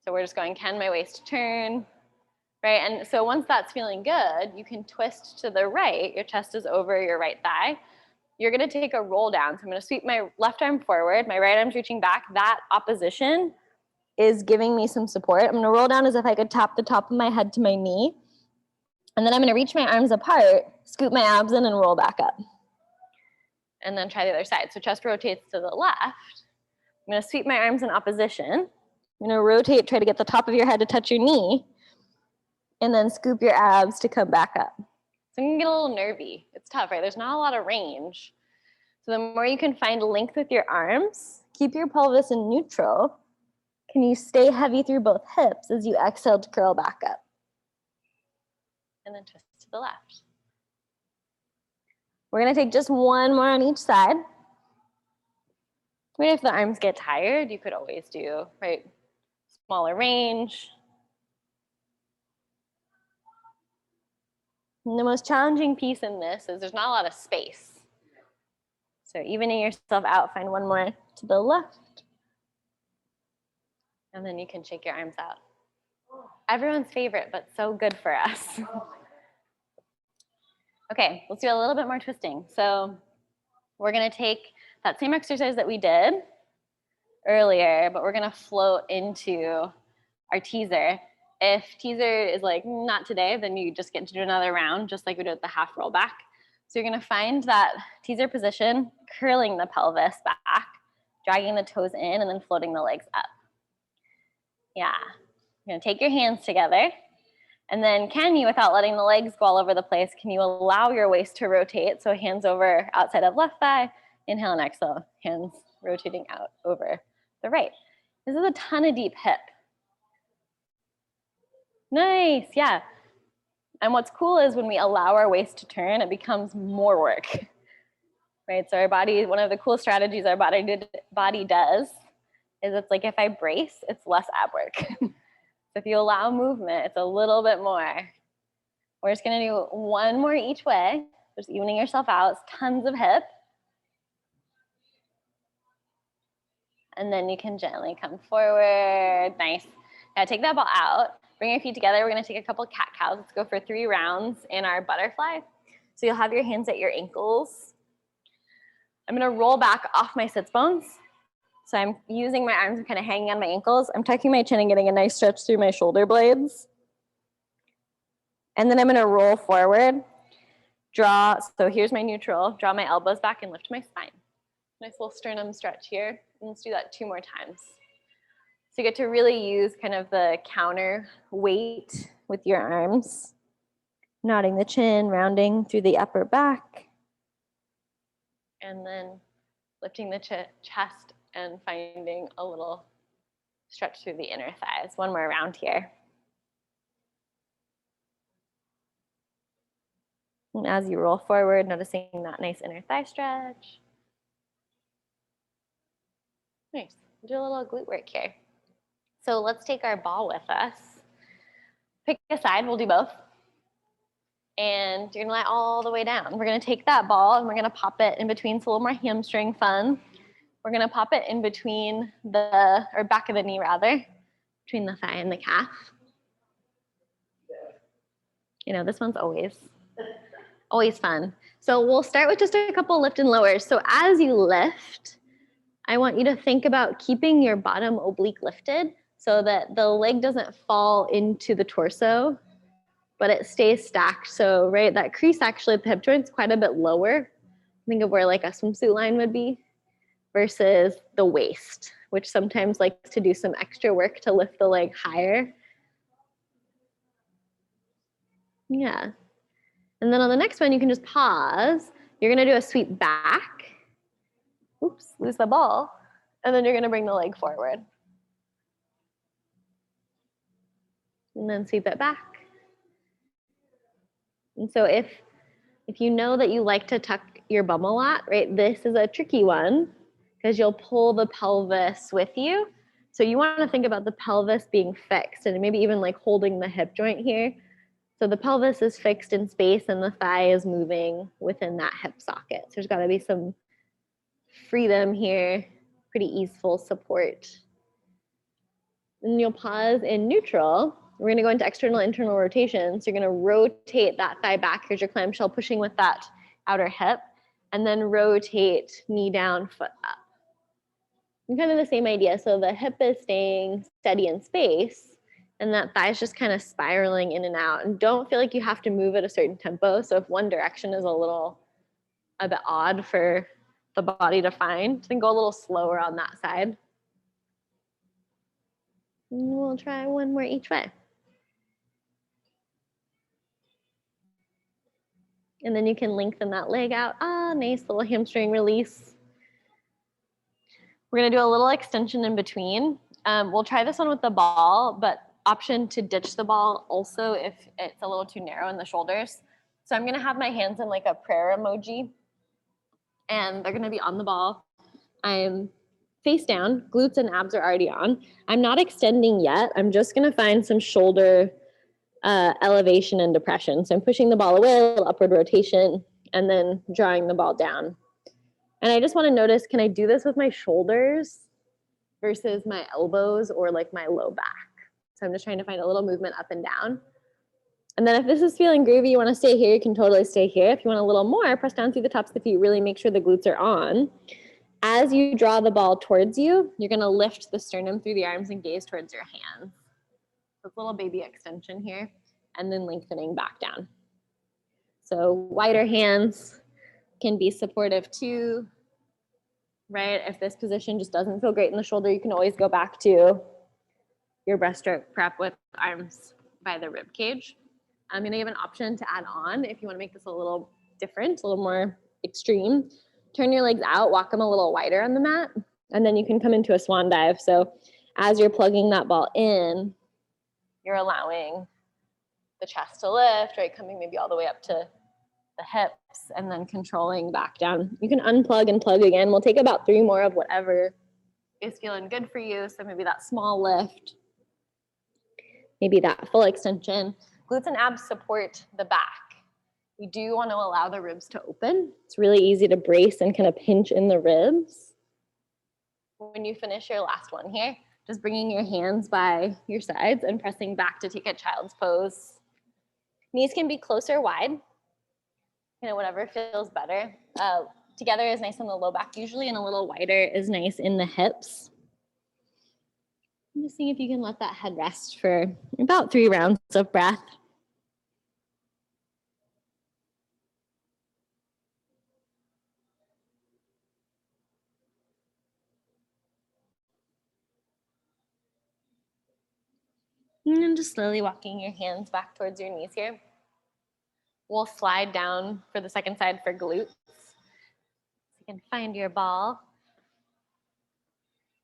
So we're just going, can my waist turn? Right, and so once that's feeling good, you can twist to the right. Your chest is over your right thigh. You're gonna take a roll down. So I'm gonna sweep my left arm forward, my right arm's reaching back. That opposition is giving me some support. I'm gonna roll down as if I could tap the top of my head to my knee. And then I'm gonna reach my arms apart, scoop my abs in and roll back up. And then try the other side. So chest rotates to the left. I'm gonna sweep my arms in opposition. I'm gonna rotate, try to get the top of your head to touch your knee, and then scoop your abs to come back up. So I'm gonna get a little nervy. It's tough, right? There's not a lot of range. So the more you can find length with your arms, keep your pelvis in neutral. Can you stay heavy through both hips as you exhale to curl back up? And then twist to the left. We're gonna take just one more on each side. Right, if the arms get tired, you could always do, right, smaller range. And the most challenging piece in this is there's not a lot of space. So evening yourself out, find one more to the left. And then you can shake your arms out. Everyone's favorite, but so good for us. Okay, let's do a little bit more twisting. So we're gonna take that same exercise that we did earlier, but we're gonna float into our teaser. If teaser is like, not today, then you just get to do another round, just like we did with the half roll back. So you're gonna find that teaser position, curling the pelvis back, dragging the toes in, and then floating the legs up. Yeah, you're gonna take your hands together, and then can you, without letting the legs go all over the place, can you allow your waist to rotate? So hands over outside of left thigh, inhale and exhale, hands rotating out over the right. This is a ton of deep hip. Nice, yeah. And what's cool is when we allow our waist to turn, it becomes more work, right? So our body, one of the cool strategies our body does is it's like if I brace, it's less ab work. So if you allow movement, it's a little bit more. We're just gonna do one more each way, just evening yourself out, it's tons of hip. And then you can gently come forward, nice. Now take that ball out, bring your feet together. We're gonna take a couple cat-cows. Let's go for 3 rounds in our butterfly. So you'll have your hands at your ankles. I'm gonna roll back off my sits bones. So I'm using my arms, I'm kind of hanging on my ankles. I'm tucking my chin and getting a nice stretch through my shoulder blades. And then I'm gonna roll forward, draw, so here's my neutral, draw my elbows back and lift my spine. Nice little sternum stretch here. And let's do that 2 more times. So you get to really use kind of the counter weight with your arms, nodding the chin, rounding through the upper back, and then lifting the chest and finding a little stretch through the inner thighs. One more round here. And as you roll forward, noticing that nice inner thigh stretch. Nice. Do a little glute work here. So let's take our ball with us. Pick a side, we'll do both. And you're gonna lie all the way down. We're gonna take that ball and we're gonna pop it in between, it's a little more hamstring fun. We're gonna pop it in between or back of the knee rather, between the thigh and the calf. You know, this one's always fun. So we'll start with just a couple lift and lowers. So as you lift, I want you to think about keeping your bottom oblique lifted so that the leg doesn't fall into the torso, but it stays stacked. So, right, that crease actually at the hip joint's quite a bit lower. Think of where like a swimsuit line would be versus the waist, which sometimes likes to do some extra work to lift the leg higher. Yeah. And then on the next one, you can just pause. You're gonna do a sweep back. Oops, lose the ball. And then you're gonna bring the leg forward. And then sweep it back. And so if you know that you like to tuck your bum a lot, right, this is a tricky one because you'll pull the pelvis with you. So you want to think about the pelvis being fixed and maybe even like holding the hip joint here. So the pelvis is fixed in space and the thigh is moving within that hip socket. So there's got to be some freedom here, pretty easeful support. And you'll pause in neutral. We're going to go into external, internal rotation. So you're going to rotate that thigh back. Here's your clamshell pushing with that outer hip. And then rotate knee down, foot up. And kind of the same idea. So the hip is staying steady in space. And that thigh is just kind of spiraling in and out. And don't feel like you have to move at a certain tempo. So if one direction is a bit odd for the body to find, then go a little slower on that side. And we'll try one more each way. And then you can lengthen that leg out. Ah, nice little hamstring release. We're gonna do a little extension in between. We'll try this one with the ball, but option to ditch the ball also if it's a little too narrow in the shoulders. So I'm gonna have my hands in like a prayer emoji, and they're gonna be on the ball. I'm face down, glutes and abs are already on. I'm not extending yet. I'm just gonna find some shoulder elevation and depression. So I'm pushing the ball away, a little upward rotation, and then drawing the ball down. And I just wanna notice, can I do this with my shoulders versus my elbows or like my low back? So I'm just trying to find a little movement up and down. And then if this is feeling groovy, you wanna stay here, you can totally stay here. If you want a little more, press down through the tops of the feet, really make sure the glutes are on. As you draw the ball towards you, you're gonna lift the sternum through the arms and gaze towards your hands. So it's a little baby extension here, and then lengthening back down. So wider hands can be supportive too, right? If this position just doesn't feel great in the shoulder, you can always go back to your breaststroke prep with arms by the rib cage. I'm gonna give an option to add on if you wanna make this a little different, a little more extreme. Turn your legs out, walk them a little wider on the mat, and then you can come into a swan dive. So as you're plugging that ball in, you're allowing the chest to lift, right? Coming maybe all the way up to the hips and then controlling back down. You can unplug and plug again. We'll take about 3 more of whatever is feeling good for you. So maybe that small lift, maybe that full extension. Glutes and abs support the back. We do want to allow the ribs to open. It's really easy to brace and kind of pinch in the ribs. When you finish your last one here, just bringing your hands by your sides and pressing back to take a child's pose. Knees can be close or wide, whatever feels better. Together is nice on the low back usually, and a little wider is nice in the hips. I'm just seeing if you can let that head rest for about 3 rounds of breath. And then just slowly walking your hands back towards your knees here. We'll slide down for the second side for glutes. So you can find your ball.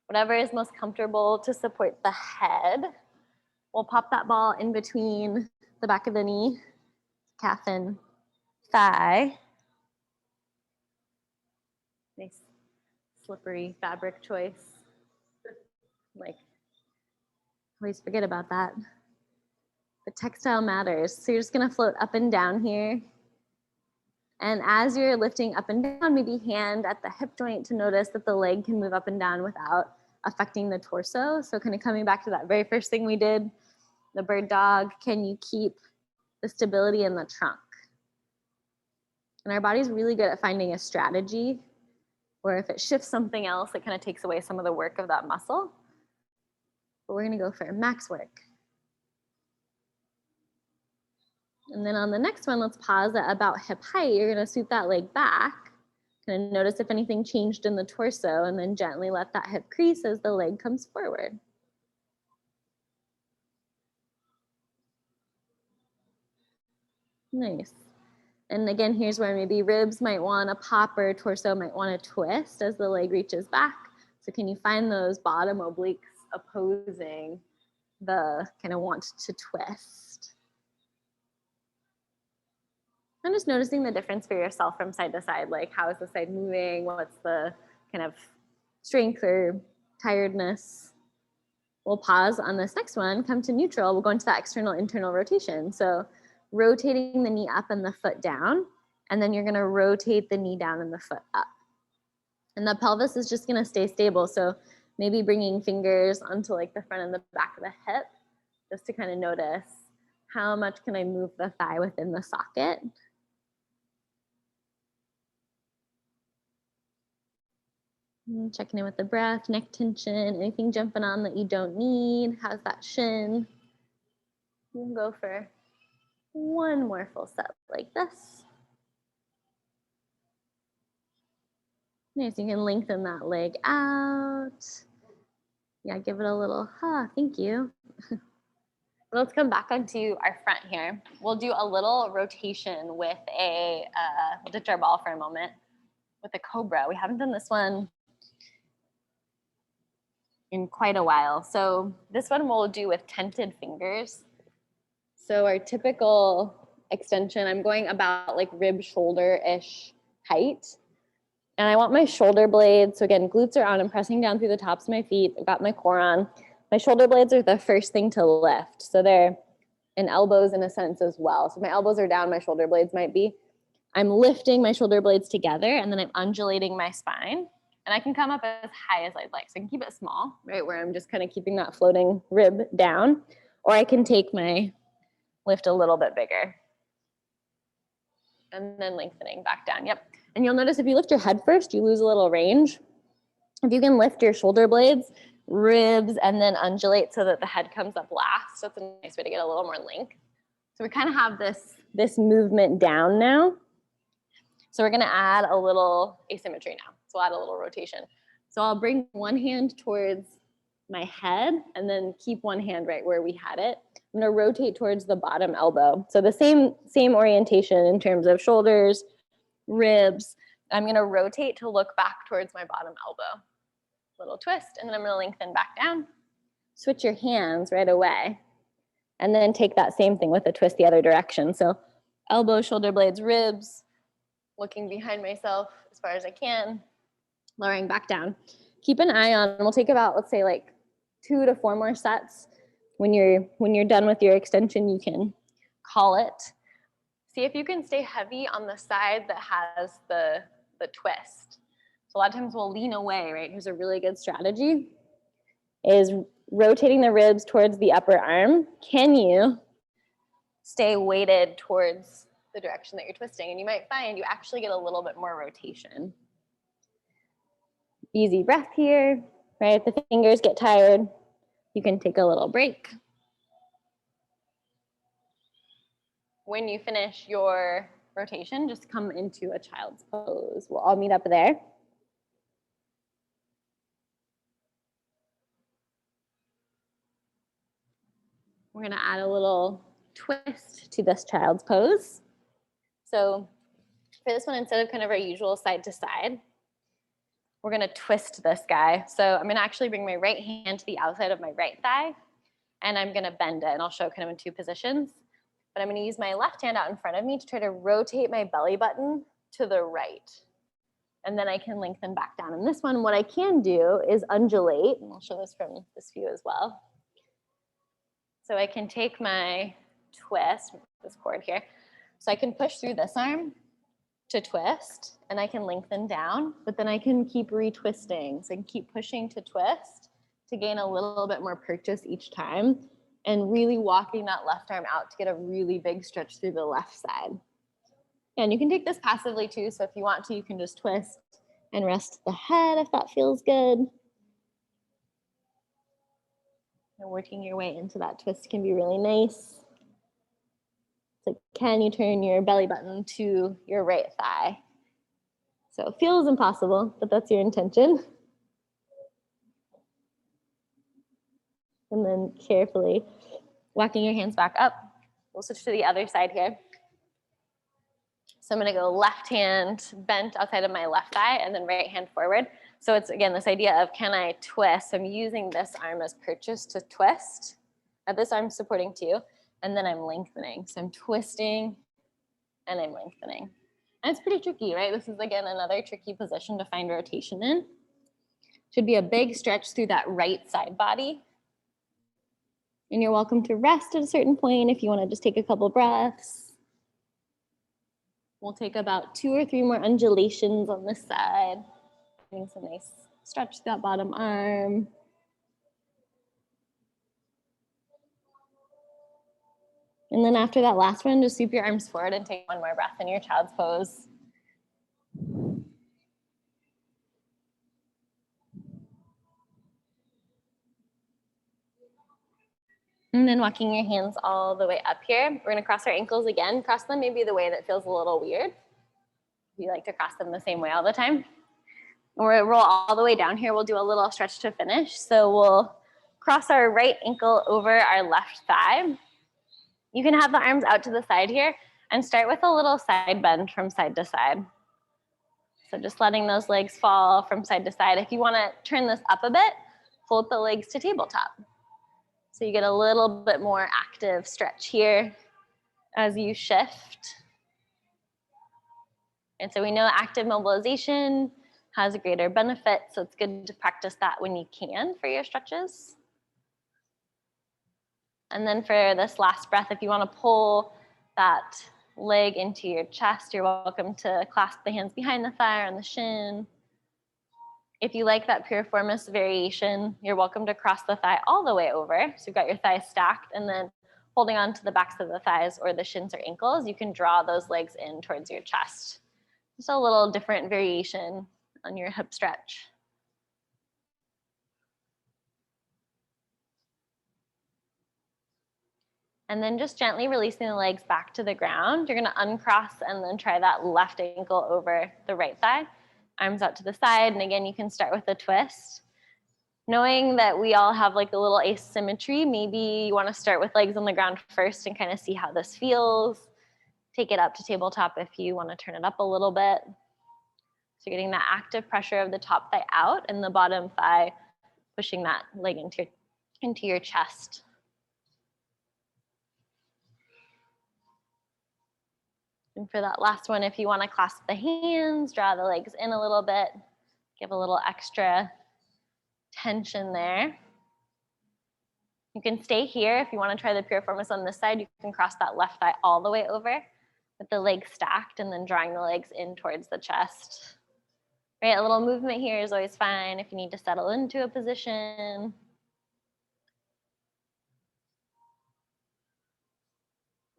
Whatever is most comfortable to support the head. We'll pop that ball in between the back of the knee, calf and thigh. Nice slippery fabric choice. Like, always forget about that. The textile matters. So you're just gonna float up and down here. And as you're lifting up and down, maybe hand at the hip joint to notice that the leg can move up and down without affecting the torso. So kind of coming back to that very first thing we did, the bird dog, can you keep the stability in the trunk? And our body's really good at finding a strategy where if it shifts something else, it kind of takes away some of the work of that muscle. But we're gonna go for max work. And then on the next one, let's pause at about hip height. You're gonna scoot that leg back. Kind of notice if anything changed in the torso, and then gently let that hip crease as the leg comes forward. Nice. And again, here's where maybe ribs might wanna pop or torso might wanna twist as the leg reaches back. So can you find those bottom obliques opposing the kind of want to twist? And just noticing the difference for yourself from side to side, like how is the side moving? What's the kind of strength or tiredness? We'll pause on this next one, come to neutral. We'll go into that external internal rotation. So rotating the knee up and the foot down, and then you're gonna rotate the knee down and the foot up. And the pelvis is just gonna stay stable. So maybe bringing fingers onto like the front and the back of the hip, just to kind of notice how much can I move the thigh within the socket. And checking in with the breath, neck tension, anything jumping on that you don't need. How's that shin? You can go for one more full set like this. Nice, you can lengthen that leg out. Yeah, give it a little, thank you. Let's come back onto our front here. We'll do a little rotation with we'll ditch our ball for a moment with a cobra. We haven't done this one in quite a while. So this one we'll do with tented fingers. So our typical extension, I'm going about like rib shoulder-ish height. And I want my shoulder blades, so again, glutes are on, I'm pressing down through the tops of my feet, I've got my core on. My shoulder blades are the first thing to lift. So they're in elbows in a sense as well. So my elbows are down, my shoulder blades might be. I'm lifting my shoulder blades together and then I'm undulating my spine. And I can come up as high as I'd like. So I can keep it small, right, where I'm just kind of keeping that floating rib down. Or I can take my lift a little bit bigger. And then lengthening back down, yep. And you'll notice if you lift your head first, you lose a little range. If you can lift your shoulder blades, ribs, and then undulate so that the head comes up last, that's a nice way to get a little more length. So we kind of have this movement down now. So we're gonna add a little asymmetry now. So we'll add a little rotation. So I'll bring one hand towards my head and then keep one hand right where we had it. I'm gonna rotate towards the bottom elbow. So the same orientation in terms of shoulders, ribs. I'm gonna rotate to look back towards my bottom elbow. Little twist, and then I'm gonna lengthen back down. Switch your hands right away. And then take that same thing with a twist the other direction. So elbow, shoulder blades, ribs, looking behind myself as far as I can, lowering back down. Keep an eye on, we'll take about, let's say like 2 to 4 more sets. When you're done with your extension, you can call it. See if you can stay heavy on the side that has the twist. So a lot of times we'll lean away, right? Here's a really good strategy, is rotating the ribs towards the upper arm. Can you stay weighted towards the direction that you're twisting? And you might find you actually get a little bit more rotation. Easy breath here, right? If the fingers get tired, you can take a little break. When you finish your rotation, just come into a child's pose. We'll all meet up there. We're gonna add a little twist to this child's pose. So for this one, instead of kind of our usual side to side, we're gonna twist this guy. So I'm gonna actually bring my right hand to the outside of my right thigh, and I'm gonna bend it, and I'll show kind of in 2 positions. But I'm gonna use my left hand out in front of me to try to rotate my belly button to the right. And then I can lengthen back down. And this one, what I can do is undulate, and I'll show this from this view as well. So I can take my twist, this cord here, so I can push through this arm to twist, and I can lengthen down, but then I can keep retwisting. So I can keep pushing to twist to gain a little bit more purchase each time, and really walking that left arm out to get a really big stretch through the left side. And you can take this passively too, so if you want to, you can just twist and rest the head if that feels good. And working your way into that twist can be really nice. So can you turn your belly button to your right thigh? So it feels impossible, but that's your intention. And then carefully walking your hands back up. We'll switch to the other side here. So I'm gonna go left hand bent outside of my left thigh and then right hand forward. So it's, again, this idea of can I twist? I'm using this arm as purchase to twist. This arm's supporting too, and then I'm lengthening. So I'm twisting and I'm lengthening. And it's pretty tricky, right? This is, again, another tricky position to find rotation in. Should be a big stretch through that right side body. And you're welcome to rest at a certain point if you want to just take a couple breaths. We'll take about 2 or 3 more undulations on this side. Getting some nice stretch to that bottom arm. And then after that last one, just sweep your arms forward and take 1 more breath in your child's pose. And then walking your hands all the way up here. We're gonna cross our ankles again. Cross them maybe the way that feels a little weird. You like to cross them the same way all the time. We'll roll all the way down here. We'll do a little stretch to finish. So we'll cross our right ankle over our left thigh. You can have the arms out to the side here and start with a little side bend from side to side. So just letting those legs fall from side to side. If you want to turn this up a bit, fold the legs to tabletop. So you get a little bit more active stretch here as you shift. And so we know active mobilization has a greater benefit, so it's good to practice that when you can for your stretches. And then for this last breath, if you want to pull that leg into your chest, you're welcome to clasp the hands behind the thigh or on the shin. If you like that piriformis variation, you're welcome to cross the thigh all the way over. So you've got your thighs stacked, and then holding on to the backs of the thighs or the shins or ankles, you can draw those legs in towards your chest. Just a little different variation on your hip stretch. And then just gently releasing the legs back to the ground. You're gonna uncross and then try that left ankle over the right thigh. Arms out to the side, and again, you can start with a twist. Knowing that we all have like a little asymmetry, maybe you wanna start with legs on the ground first and kind of see how this feels. Take it up to tabletop if you wanna turn it up a little bit. So you're getting that active pressure of the top thigh out and the bottom thigh pushing that leg into your chest. And for that last one, if you want to clasp the hands, draw the legs in a little bit, give a little extra tension there. You can stay here. If you want to try the piriformis on this side, you can cross that left thigh all the way over with the legs stacked and then drawing the legs in towards the chest. Right, a little movement here is always fine if you need to settle into a position.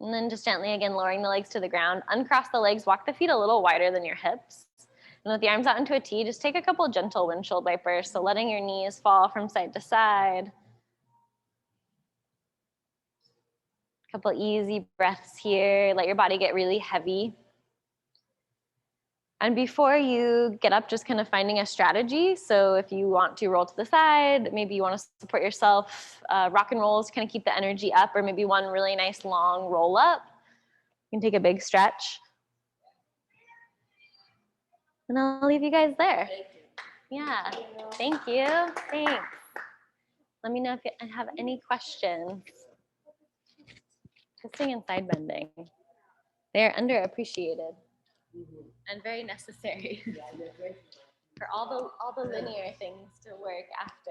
And then just gently, again, lowering the legs to the ground. Uncross the legs, walk the feet a little wider than your hips. And with the arms out into a T, just take a couple gentle windshield wipers. So letting your knees fall from side to side. A couple easy breaths here. Let your body get really heavy. And before you get up, just kind of finding a strategy. So if you want to roll to the side, maybe you want to support yourself, rock and rolls, kind of keep the energy up, or maybe one really nice long roll up. You can take a big stretch. And I'll leave you guys there. Yeah, thank you. Thanks. Let me know if you have any questions. Twisting and side bending. They're underappreciated and very necessary for all the linear things to work after.